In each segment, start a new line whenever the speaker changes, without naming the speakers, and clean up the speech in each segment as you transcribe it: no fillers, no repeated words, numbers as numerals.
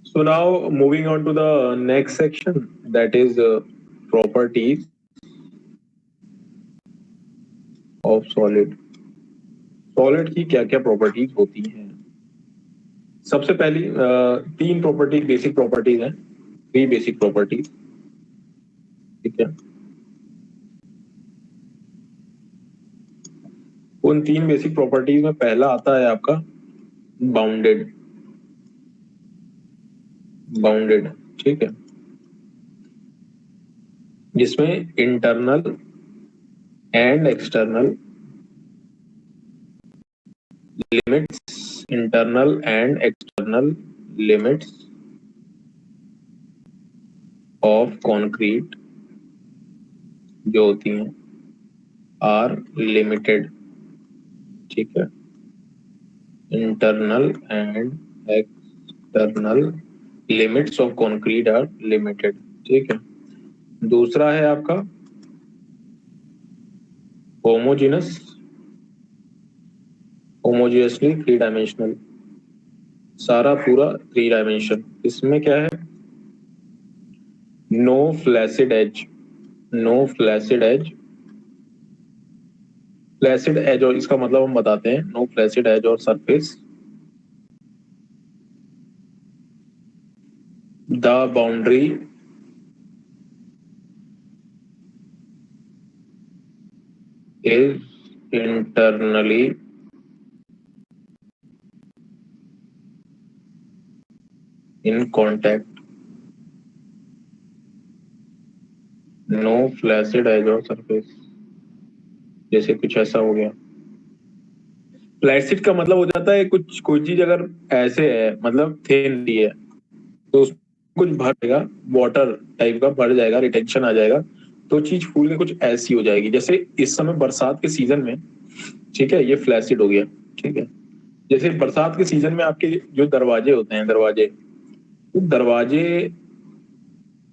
So now moving on to the next section, that is properties of solid. Solid की क्या क्या properties होती हैं? सबसे पहली तीन प्रॉपर्टी बेसिक प्रॉपर्टीज हैं, थ्री बेसिक प्रॉपर्टीज, ठीक है। उन तीन बेसिक प्रॉपर्टीज में पहला आता है आपका बाउंडेड। बाउंडेड, ठीक है, जिसमें internal and external limits, internal and external limits of concrete जो होती हैं आर लिमिटेड, ठीक है। Internal and external limits of concrete are limited, ठीक है। दूसरा है आपका होमोजेनस, होमोजियसली थ्री डायमेंशनल, सारा पूरा थ्री डायमेंशन। इसमें क्या है? No flaccid edge, no flaccid edge, flaccid edge और इसका मतलब हम बताते हैं, नो फ्लैसिड एज और surface, the boundary is internally in contact, no flaccid edge or surface। जैसे कुछ ऐसा हो गया। फ्लैसिड का मतलब हो जाता है कुछ, कोई चीज अगर ऐसे है मतलब थिन है तो उसमें कुछ भर जाएगा, वाटर टाइप का भर जाएगा, रिटेंशन आ जाएगा, तो चीज फूल के कुछ ऐसी हो जाएगी। जैसे इस समय बरसात के सीजन में, ठीक है, ये फ्लैसिड हो गया, ठीक है। जैसे बरसात के सीजन में आपके जो दरवाजे होते हैं, दरवाजे, तो दरवाजे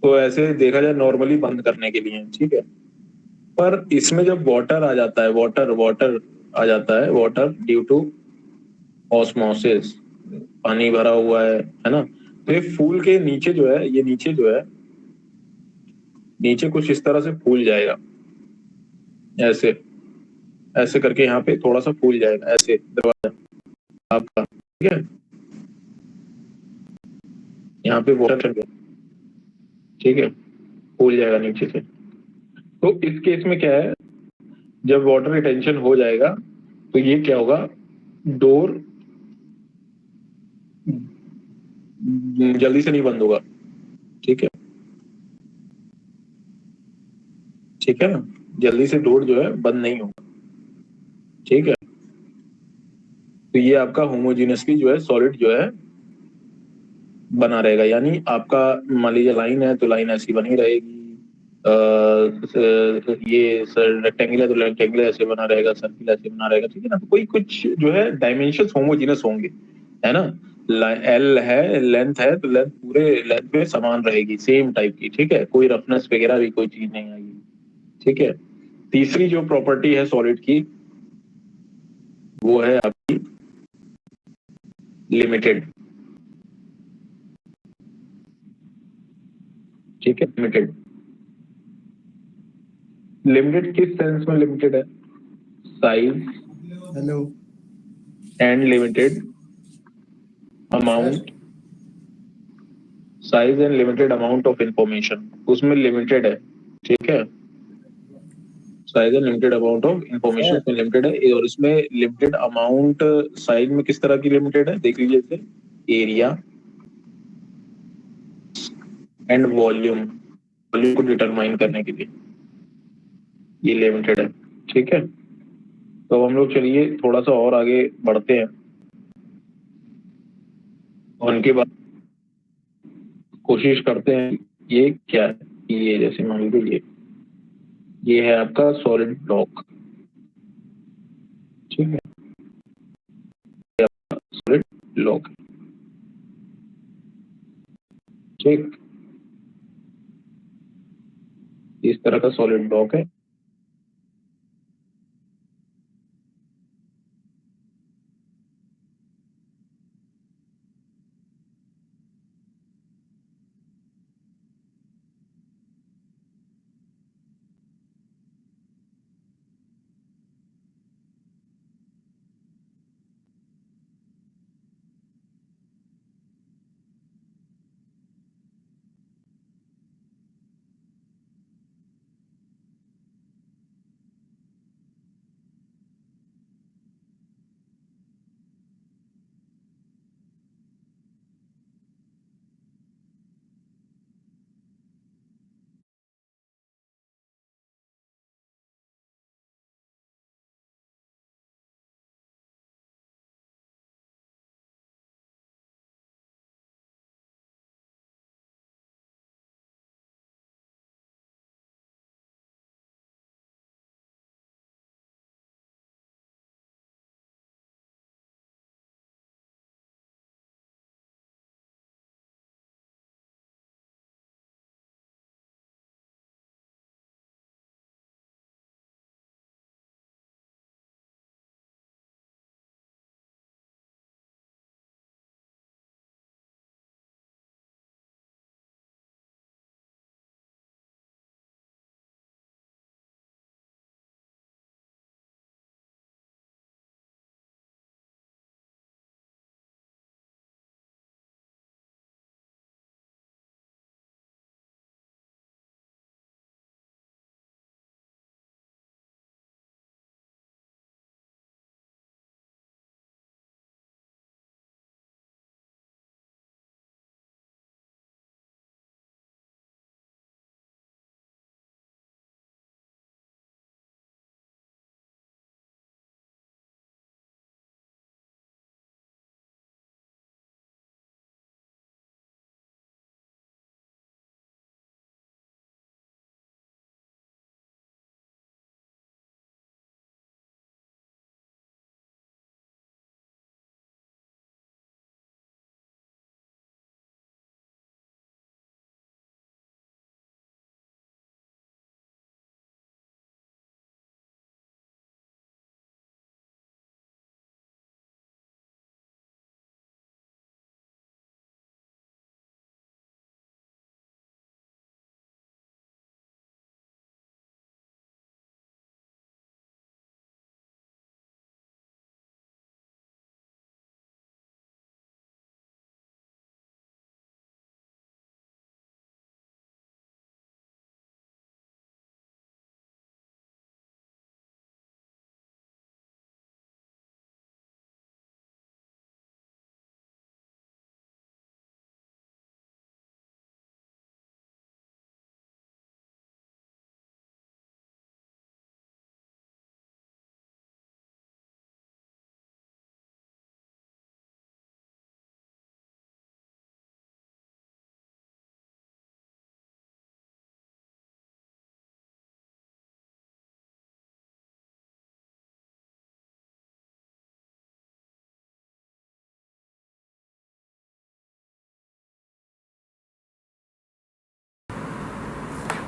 तो ऐसे देखा जाए नॉर्मली बंद करने के लिए, ठीक है। पर इसमें जब वाटर आ जाता है, वाटर वाटर आ जाता है, वाटर ड्यू टू ऑस्मोसिस, पानी भरा हुआ है ना, तो ये फूल के नीचे जो है, ये नीचे जो है, नीचे कुछ इस तरह से फूल जाएगा, ऐसे ऐसे करके यहाँ पे थोड़ा सा फूल जाएगा ऐसे दरवाजा आपका, ठीक है। यहाँ पे वाटर चल गया, ठीक है, फूल जाएगा नीचे से। तो इस केस में क्या है, जब वाटर रिटेंशन हो जाएगा तो ये क्या होगा, डोर जल्दी से नहीं बंद होगा, ठीक है, ठीक है ना, जल्दी से डोर जो है बंद नहीं होगा, ठीक है। तो ये आपका होमोजीनियसली जो है सॉलिड जो है बना रहेगा, यानी आपका मान लीजिए लाइन है तो लाइन ऐसी बनी रहेगी, ये रेक्टेंगल है तो रेक्टेंगल ऐसे बना रहेगा, सर्किल ऐसे बना रहेगा, ठीक है ना। तो कोई कुछ जो है डायमेंशन होमोजीनियस होंगे, है ना। एल है, लेंथ है तो लेंथ पूरे लेंथ पे समान रहेगी, सेम टाइप की, ठीक है, कोई रफनेस वगैरह भी कोई चीज नहीं आएगी, ठीक है। तीसरी जो प्रॉपर्टी है सॉलिड की वो है आपकी लिमिटेड, ठीक है, लिमिटेड। लिमिटेड किस सेंस में लिमिटेड है? Size
hello
and limited amount, size and limited amount of information, उसमें लिमिटेड है, ठीक है। Size and limited amount of information उसमें लिमिटेड है, और इसमें लिमिटेड अमाउंट साइज में किस तरह की लिमिटेड है, देख लीजिए इसे, एरिया एंड वॉल्यूम, वॉल्यूम को डिटरमाइन करने के लिए ये लिमिटेड है, ठीक है। तो हम लोग चलिए थोड़ा सा और आगे बढ़ते हैं, उनके बाद कोशिश करते हैं ये क्या है। ये जैसे मान लीजिए ये है आपका सॉलिड ब्लॉक, ठीक है, सॉलिड ब्लॉक, ठीक, इस तरह का सॉलिड ब्लॉक है।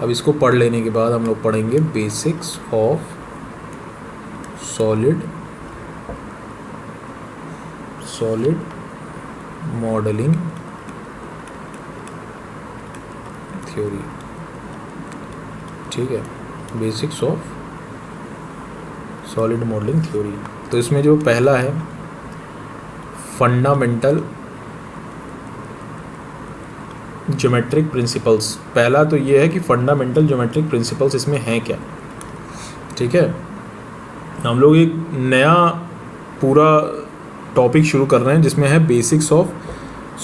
अब इसको पढ़ लेने के बाद हम लोग पढ़ेंगे basics of solid modelling theory. ठीक है, basics of solid modelling theory. तो इसमें जो पहला है फंडामेंटल ज्योमेट्रिक प्रिंसिपल्स। पहला तो ये है कि फंडामेंटल ज्योमेट्रिक प्रिंसिपल्स इसमें हैं क्या। ठीक है, हम लोग एक नया पूरा टॉपिक शुरू कर रहे हैं जिसमें है basics of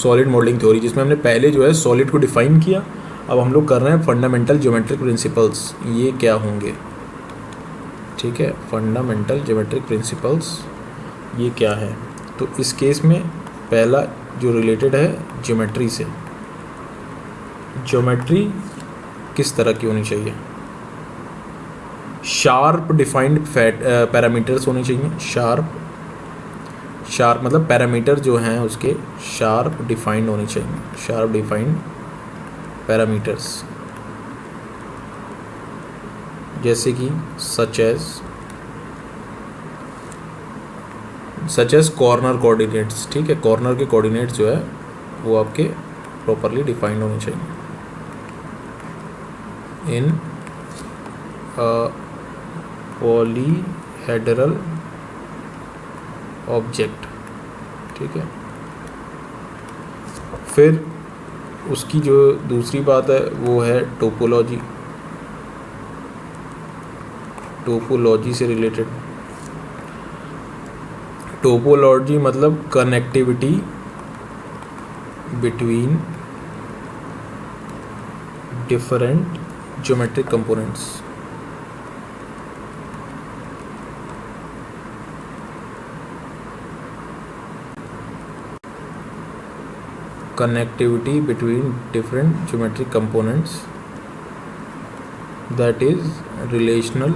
solid modelling theory, जिसमें हमने पहले जो है सॉलिड को डिफाइन किया। अब हम लोग कर रहे हैं फंडामेंटल ज्योमेट्रिक प्रिंसिपल्स, ये क्या होंगे। ठीक है, फंडामेंटल ज्योमेट्रिक प्रिंसिपल्स ये क्या है। तो इस केस में पहला जो रिलेटेड है ज्योमेट्री से। ज्योमेट्री किस तरह की होनी चाहिए। शार्प डिफाइंड पैरामीटर्स होने चाहिए। शार्प मतलब पैरामीटर जो हैं उसके शार्प डिफाइंड होने चाहिए। शार्प डिफाइंड पैरामीटर्स जैसे कि सच एज कॉर्नर कोऑर्डिनेट्स। ठीक है, कॉर्नर के कोऑर्डिनेट्स जो है वो आपके प्रॉपरली डिफाइंड होने चाहिए इन पॉलीहेड्रल ऑब्जेक्ट। ठीक है, फिर उसकी जो दूसरी बात है वो है टोपोलॉजी। टोपोलॉजी से रिलेटेड, टोपोलॉजी मतलब connectivity between different geometric components. connectivity between different geometric components, that is relational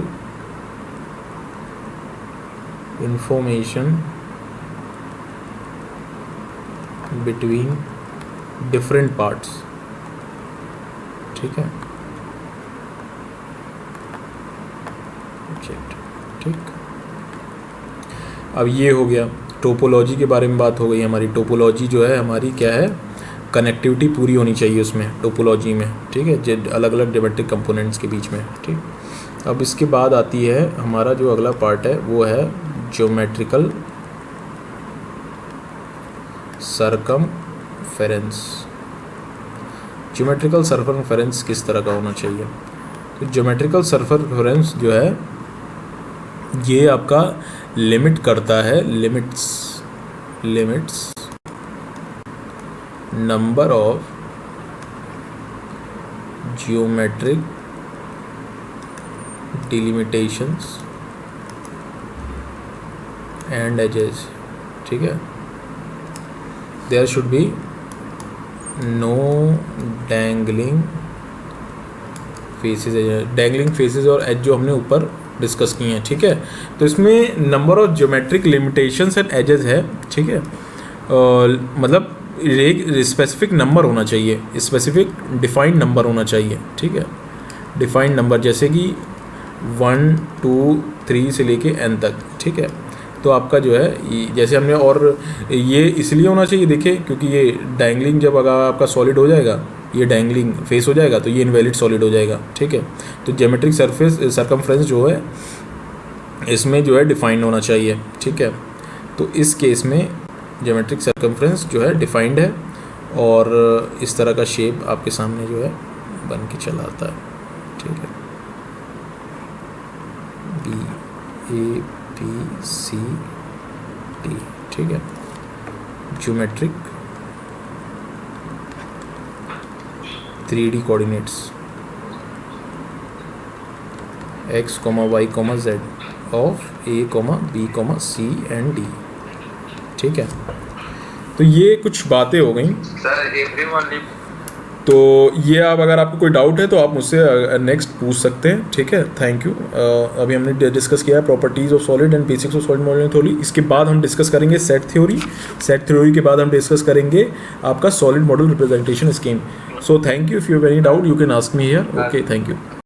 information between different parts। ठीक है, ठीक। अब ये हो गया टोपोलॉजी के बारे में बात हो गई हमारी। टोपोलॉजी जो है हमारी क्या है, कनेक्टिविटी पूरी होनी चाहिए उसमें टोपोलॉजी में। ठीक है, अलग अलग ज्योमेट्रिक कंपोनेंट्स के बीच में। ठीक, अब इसके बाद आती है हमारा जो अगला पार्ट है वो है ज्योमेट्रिकल सरकमफेरेंस। ज्योमेट्रिकल सरकमफेरेंस किस तरह का होना चाहिए। तो ज्योमेट्रिकल सरकमफेरेंस जो है ये आपका लिमिट करता है, limits number of geometric delimitations and edges. ठीक है, there should be no dangling faces. Dangling faces और एज जो हमने ऊपर डिस्कस किए हैं। ठीक है, तो इसमें number of geometric limitations and edges है। ठीक है, मतलब एक स्पेसिफिक नंबर होना चाहिए, स्पेसिफिक डिफाइंड नंबर होना चाहिए। ठीक है, डिफाइंड नंबर जैसे कि 1 2 3 से लेके n तक। ठीक है, तो आपका जो है जैसे हमने, और ये इसलिए होना चाहिए देखिए क्योंकि ये डैंगलिंग जब अगर आपका सॉलिड हो जाएगा, ये डैंगलिंग फेस हो जाएगा तो ये इनवैलिड सॉलिड हो जाएगा। ठीक है, तो ज्योमेट्रिक सरफेस सरकमफ्रेंस जो है इसमें जो है डिफाइंड होना चाहिए। ठीक है, तो इस केस में ज्योमेट्रिक सरकमफ्रेंस जो है डिफाइंड है और इस तरह का शेप आपके सामने जो है बन के चला आता है। ठीक है, BABCD। ठीक है, geometric 3D coordinates x, y, z of A, B, C and D। ठीक है, तो ये कुछ बातें हो गई। तो ये अब अगर आपको कोई डाउट है तो आप मुझसे नेक्स्ट पूछ सकते हैं, ठीक है। Thank you. अभी हमने डिस्कस किया है properties of solid and basics of solid model theory. इसके बाद हम डिस्कस करेंगे सेट थ्योरी। सेट थ्योरी के बाद हम डिस्कस करेंगे आपका solid model representation scheme. So thank you. If you have any doubt you can ask me here. Okay, thank you.